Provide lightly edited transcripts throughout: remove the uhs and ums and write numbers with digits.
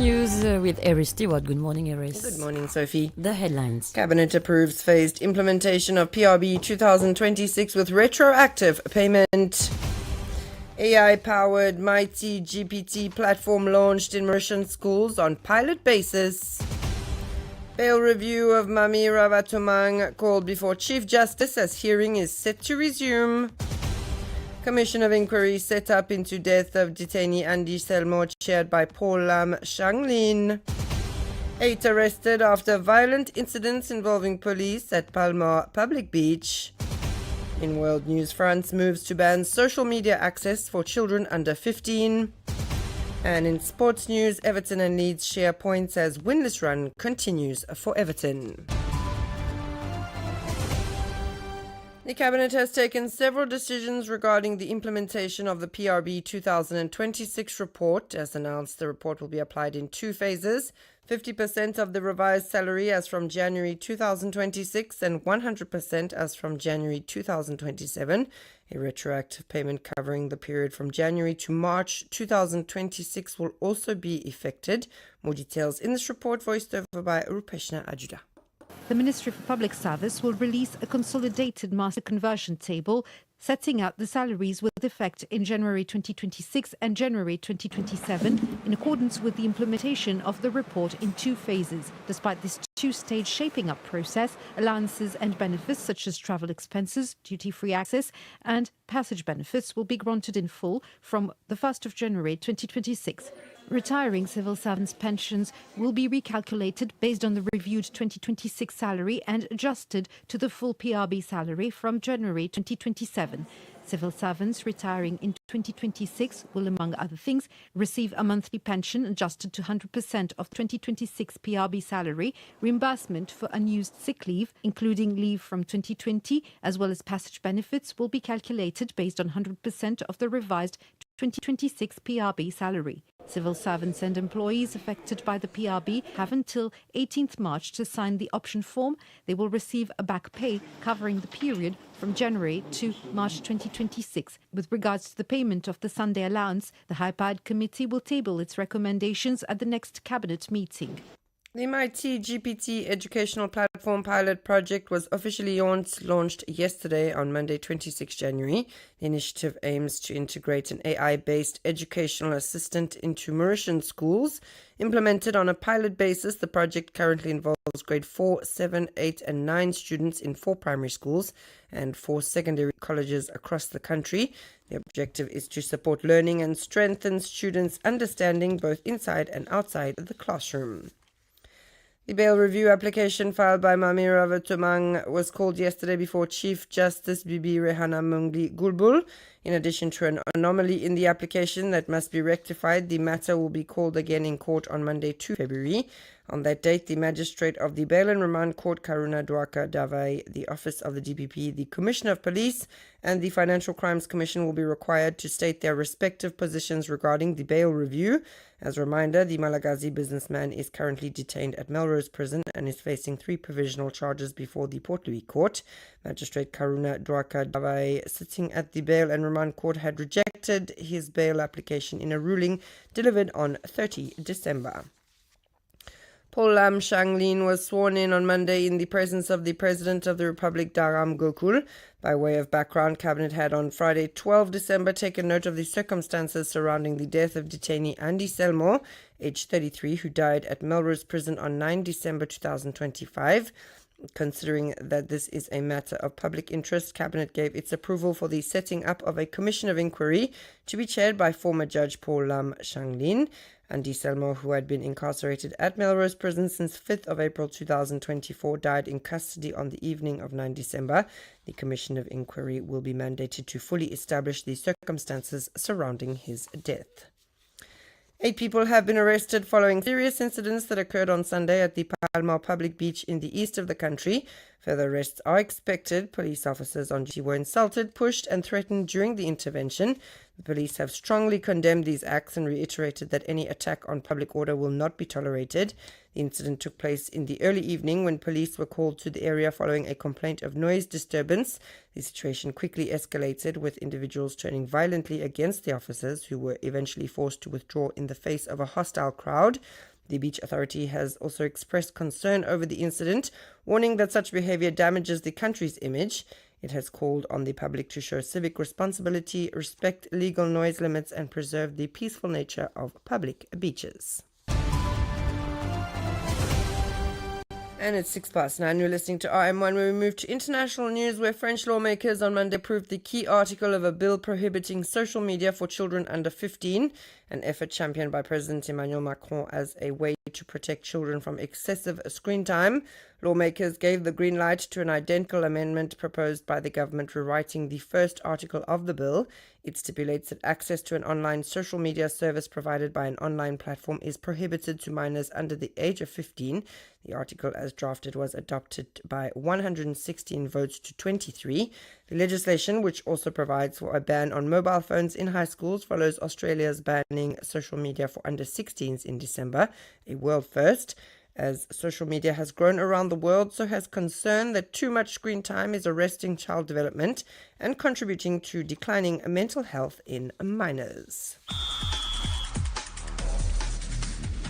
news with Eris Stewart. Good morning, Eris. Good morning, Sophie. The headlines. Cabinet approves phased implementation of PRB 2026 with retroactive payment. AI-powered Mighty GPT platform launched in Mauritian schools on pilot basis. Bail review of Mami Ravatomang called before Chief Justice as hearing is set to resume. Commission of inquiry set up into death of detainee Andy Selmore, chaired by Paul Lam Shanglin. 8 arrested after violent incidents involving police at Palma Public Beach. In world news, France moves to ban social media access for children under 15. And in sports news, Everton and Leeds share points as winless run continues for Everton. The Cabinet has taken several decisions regarding the implementation of the PRB 2026 report. As announced, the report will be applied in 2 phases. 50% of the revised salary as from January 2026 and 100% as from January 2027. A retroactive payment covering the period from January to March 2026 will also be effected. More details in this report, voiced over by Rupeshna Ajuda. The Ministry for Public Service will release a consolidated master conversion table setting out the salaries with effect in January 2026 and January 2027 in accordance with the implementation of the report in 2 phases. Despite this 2-stage shaping up process, allowances and benefits such as travel expenses, duty-free access and passage benefits will be granted in full from the 1st of January 2026. Retiring civil servants' pensions will be recalculated based on the reviewed 2026 salary and adjusted to the full PRB salary from January 2027. Civil servants retiring in 2026 will, among other things, receive a monthly pension adjusted to 100% of 2026 PRB salary, reimbursement for unused sick leave, including leave from 2020, as well as passage benefits, will be calculated based on 100% of the revised 2026 PRB salary. Civil servants and employees affected by the PRB have until 18th March to sign the option form. They will receive a back pay covering the period from January to March 2026. With regards to the payment of the Sunday allowance, the High-Powered Committee will table its recommendations at the next Cabinet meeting. The Mighty GPT educational platform pilot project was officially launched yesterday on Monday, 26 January. The initiative aims to integrate an AI-based educational assistant into Mauritian schools. Implemented on a pilot basis, the project currently involves grade 4, 7, 8 and 9 students in 4 primary schools and 4 secondary colleges across the country. The objective is to support learning and strengthen students' understanding both inside and outside the classroom. The bail review application filed by Mami Ravatomang was called yesterday before Chief Justice Bibi Rehana Mungli Gulbul. In addition to an anomaly in the application that must be rectified, the matter will be called again in court on Monday, 2 February. On that date, the magistrate of the Bail and Remand Court, Karuna Dwaka Davai, the Office of the DPP, the Commissioner of Police, and the Financial Crimes Commission will be required to state their respective positions regarding the bail review. As a reminder, the Malagasy businessman is currently detained at Melrose Prison and is facing 3 provisional charges before the Port Louis Court. Magistrate Karuna Dwaka Davai, sitting at the Bail and Remand Court, had rejected his bail application in a ruling delivered on 30 December. Paul Lam Shanglin was sworn in on Monday in the presence of the President of the Republic, Dharam Gokul. By way of background, Cabinet had on Friday, 12 December, taken note of the circumstances surrounding the death of detainee Andy Selmore, aged 33, who died at Melrose Prison on 9 December 2025. Considering that this is a matter of public interest, Cabinet gave its approval for the setting up of a commission of inquiry to be chaired by former Judge Paul Lam Shanglin. Andy Selmore, who had been incarcerated at Melrose Prison since 5th of April 2024, died in custody on the evening of 9 December. The Commission of Inquiry will be mandated to fully establish the circumstances surrounding his death. 8 people have been arrested following serious incidents that occurred on Sunday at the Palma Public Beach in the east of the country. Further arrests are expected. Police officers on duty were insulted, pushed and threatened during the intervention. The police have strongly condemned these acts and reiterated that any attack on public order will not be tolerated. The incident took place in the early evening when police were called to the area following a complaint of noise disturbance. The situation quickly escalated, with individuals turning violently against the officers, who were eventually forced to withdraw in the face of a hostile crowd. The beach authority has also expressed concern over the incident, warning that such behavior damages the country's image. It has called on the public to show civic responsibility, respect legal noise limits, and preserve the peaceful nature of public beaches. And it's 9:06. You're listening to RM1, where we move to international news, where French lawmakers on Monday approved the key article of a bill prohibiting social media for children under 15, an effort championed by President Emmanuel Macron as a way to protect children from excessive screen time. Lawmakers gave the green light to an identical amendment proposed by the government, rewriting the first article of the bill. It stipulates that access to an online social media service provided by an online platform is prohibited to minors under the age of 15. The article, as drafted, was adopted by 116 votes to 23. The legislation, which also provides for a ban on mobile phones in high schools, follows Australia's banning social media for under 16s in December, a world first. As social media has grown around the world, so has concern that too much screen time is arresting child development and contributing to declining mental health in minors.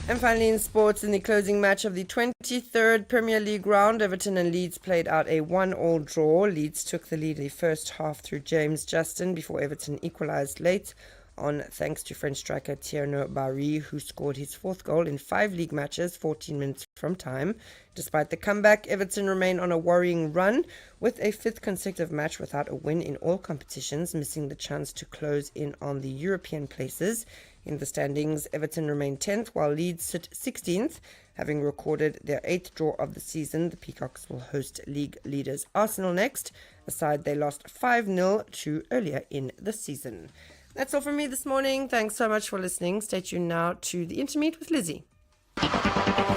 And finally, in sports, in the closing match of the 23rd Premier League round, Everton and Leeds played out a 1-1 draw. Leeds took the lead the first half through James Justin before Everton equalised late on thanks to French striker Thierry Barry, who scored his fourth goal in 5 league matches 14 minutes from time. Despite the comeback, Everton remain on a worrying run with a 5th consecutive match without a win in all competitions, missing the chance to close in on the European places. In the standings, Everton remain 10th while Leeds sit 16th. Having recorded their 8th draw of the season, the Peacocks will host league leaders Arsenal next, a side they lost 5-0 to earlier in the season. That's all from me this morning. Thanks so much for listening. Stay tuned now to the Intermeet with Lizzie.